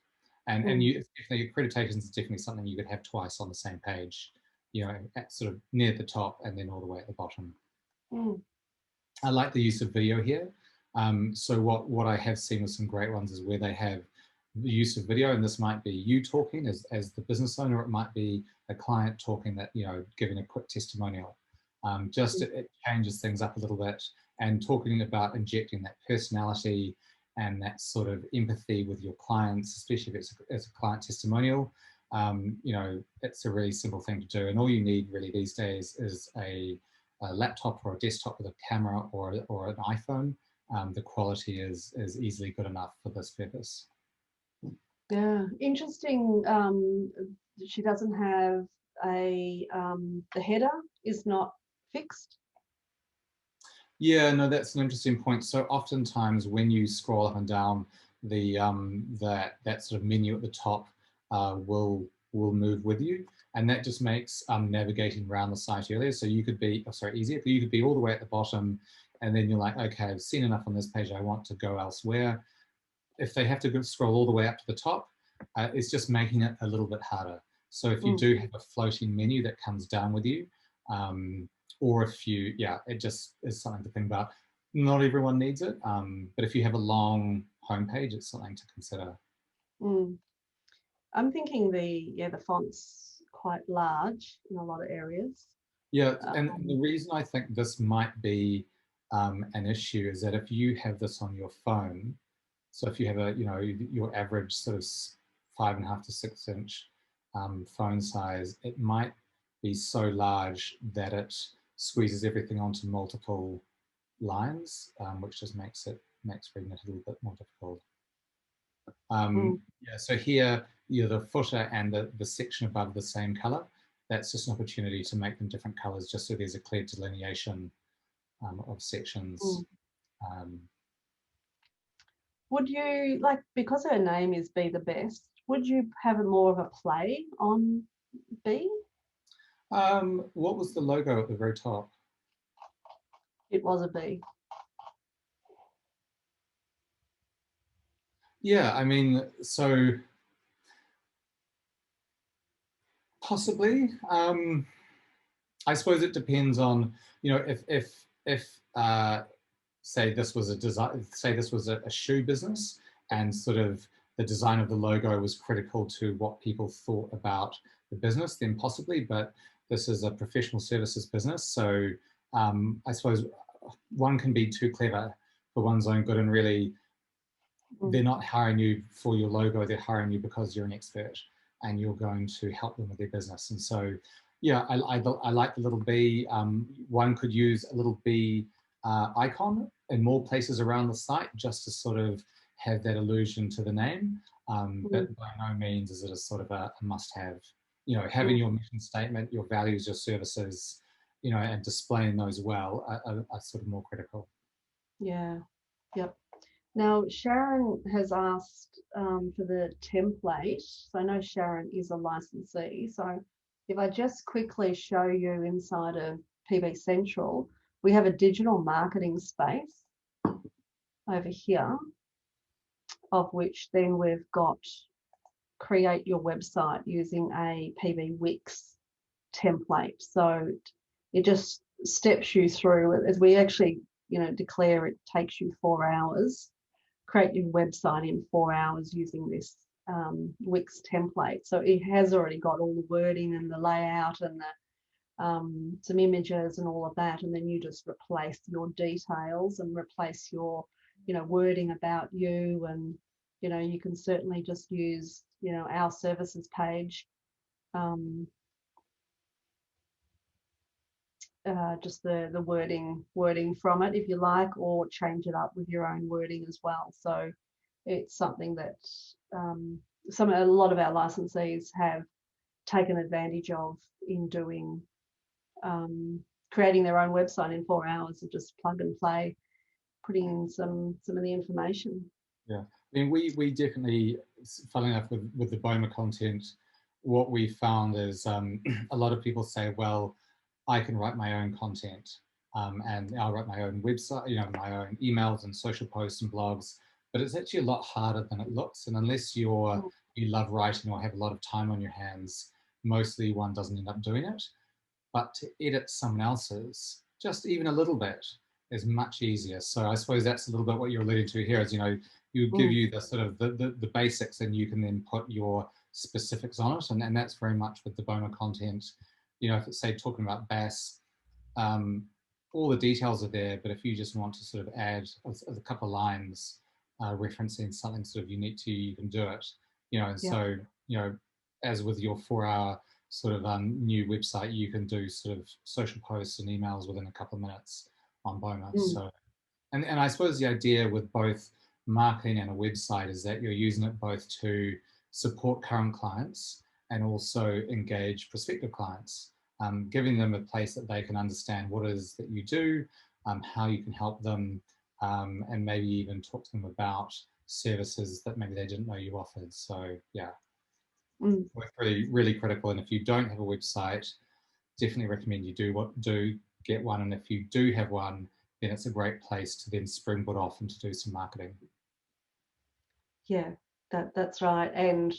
And if the accreditations is definitely something you could have twice on the same page, you know, at sort of near the top and then all the way at the bottom. I like the use of video here. So what I have seen with some great ones is where they have the use of video, and this might be you talking as the business owner, or it might be a client talking, that, you know, giving a quick testimonial. It changes things up a little bit, and talking about injecting that personality and that sort of empathy with your clients, especially if it's a client testimonial. You know, it's a really simple thing to do, and all you need really these days is a laptop or a desktop with a camera or an iPhone. The quality is easily good enough for this purpose. Yeah, interesting. She doesn't have a the header is not fixed. Yeah, no, that's an interesting point. So oftentimes when you scroll up and down, the that sort of menu at the top will move with you, and that just makes navigating around the site earlier. So you could be, easier. You could be all the way at the bottom, and then you're like, okay, I've seen enough on this page, I want to go elsewhere. If they have to scroll all the way up to the top, it's just making it a little bit harder. So if you do have a floating menu that comes down with you, or if you, it just is something to think about. Not everyone needs it, but if you have a long homepage, it's something to consider. I'm thinking the font's quite large in a lot of areas. Yeah, and the reason I think this might be an issue is that if you have this on your phone, so if you have a, you know, your average sort of 5.5 to 6 inch phone size, it might be so large that it squeezes everything onto multiple lines, which just makes reading it a little bit more difficult. Yeah, so here, the footer and the section above the same color, that's just an opportunity to make them different colors, just so there's a clear delineation of sections. Would you, like, because her name is Be the Best, would you have more of a play on B? What was the logo at the very top? It was a B. Yeah, I mean, so possibly. I suppose it depends on, you know, if say this was a shoe business, and sort of the design of the logo was critical to what people thought about the business, then possibly, but this is a professional services business. So I suppose one can be too clever for one's own good, and really they're not hiring you for your logo, they're hiring you because you're an expert and you're going to help them with their business. And so, yeah, I like the little bee. One could use a little bee icon in more places around the site just to sort of have that allusion to the name. But by no means is it a sort of a must-have. You know, having your mission statement, your values, your services, you know, and displaying those well are sort of more critical. Yeah, yep. Now, Sharon has asked for the template. So I know Sharon is a licensee. So if I just quickly show you inside of PB Central, we have a digital marketing space over here, of which then we've got create your website using a Pbwix template. So it just steps you through, as we actually, you know, declare it takes you 4 hours. Create your website in 4 hours using this Wix template. So it has already got all the wording and the layout and the some images and all of that, and then you just replace your details and replace your, you know, wording about you, and you know, you can certainly just use, you know, our services page, just the wording from it if you like, or change it up with your own wording as well. So it's something that a lot of our licensees have taken advantage of in doing, creating their own website in 4 hours of just plug and play, putting in some of the information. Yeah, I mean, we definitely, funnily enough, with the BOMA content, what we found is a lot of people say, well, I can write my own content, and I'll write my own website, you know, my own emails and social posts and blogs, but it's actually a lot harder than it looks. And unless you love writing or have a lot of time on your hands, mostly one doesn't end up doing it. But to edit someone else's, just even a little bit, is much easier. So I suppose that's a little bit what you're alluding to here is, you know, you give you the sort of the basics, and you can then put your specifics on it. And that's very much with the BOMA content. You know, if it's, say, talking about BAS, all the details are there, but if you just want to sort of add a couple of lines referencing something sort of unique to you, you can do it. You know, and so, you know, as with your 4-hour sort of new website, you can do sort of social posts and emails within a couple of minutes on BOMA. So, and I suppose the idea with both marketing and a website is that you're using it both to support current clients and also engage prospective clients, giving them a place that they can understand what it is that you do, how you can help them, and maybe even talk to them about services that maybe they didn't know you offered. So yeah, really, really critical. And if you don't have a website, definitely recommend you do get one. And if you do have one, then it's a great place to then springboard off and to do some marketing. Yeah, that's right. And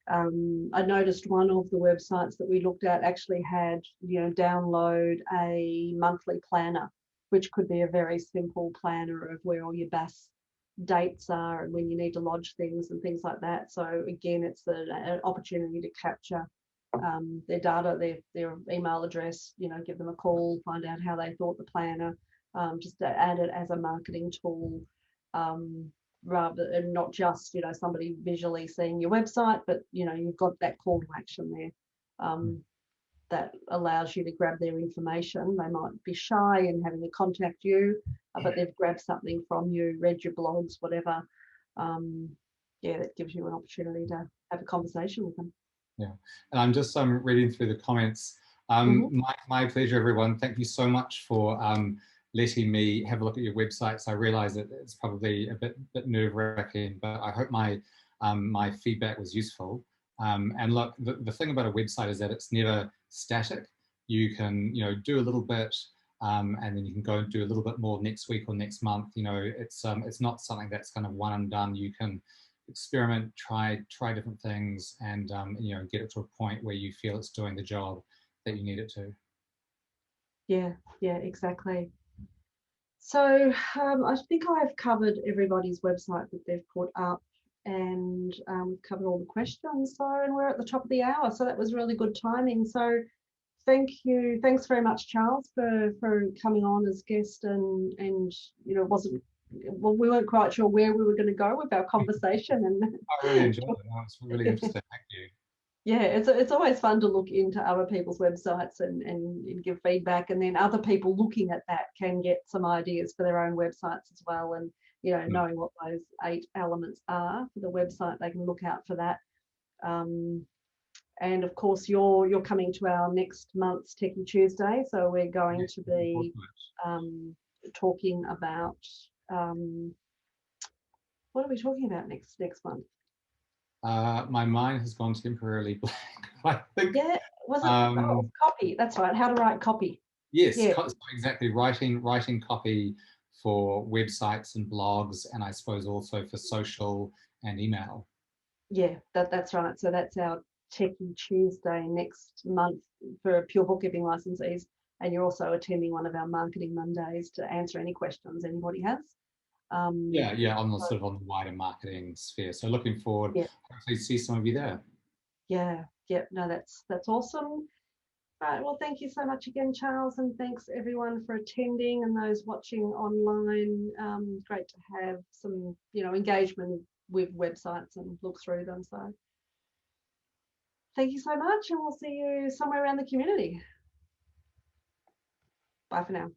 I noticed one of the websites that we looked at actually had, you know, download a monthly planner, which could be a very simple planner of where all your BAS dates are and when you need to lodge things and things like that. So again, it's an opportunity to capture their data, their email address, you know, give them a call, find out how they thought the planner, just to add it as a marketing tool, rather than not just, you know, somebody visually seeing your website, but you know, you've got that call to action there, that allows you to grab their information. They might be shy in having to contact you, but they've grabbed something from you, read your blogs, whatever. Yeah, that gives you an opportunity to have a conversation with them. Yeah, and I'm just reading through the comments. My pleasure, everyone. Thank you so much for letting me have a look at your websites. I realise that it's probably a bit nerve-wracking, but I hope my my feedback was useful. And look, the thing about a website is that it's never static. You can, you know, do a little bit, and then you can go and do a little bit more next week or next month. You know, it's not something that's kind of one and done. You can experiment, try different things, and you know, get it to a point where you feel it's doing the job that you need it to. Yeah, exactly. So I think I've covered everybody's website that they've put up. and covered all the questions. So, and we're at the top of the hour, so that was really good timing. So thank you. Thanks very much, Charles, for coming on as guest, and you know, we weren't quite sure where we were going to go with our conversation. And I really enjoyed it. It's really interesting. Thank you. yeah, it's always fun to look into other people's websites and give feedback, and then other people looking at that can get some ideas for their own websites as well. And you know, knowing what those 8 elements are for the website, they can look out for that. And of course, you're coming to our next month's Techie Tuesday, so we're going to be talking about what are we talking about next month? My mind has gone temporarily blank. I think. Yeah, was it copy? That's right. How to write copy. Yes, yeah. Exactly. Writing copy for websites and blogs, and I suppose also for social and email. Yeah, that's right. So that's our Techie Tuesday next month for pure bookkeeping licensees, and you're also attending one of our Marketing Mondays to answer any questions anybody has. Yeah, on the sort of on the wider marketing sphere. So looking forward, hopefully see some of you there. Yeah, no, that's awesome. Right, well, thank you so much again, Charles, and thanks everyone for attending and those watching online. Great to have some, you know, engagement with websites and look through them. So thank you so much, and we'll see you somewhere around the community. Bye for now.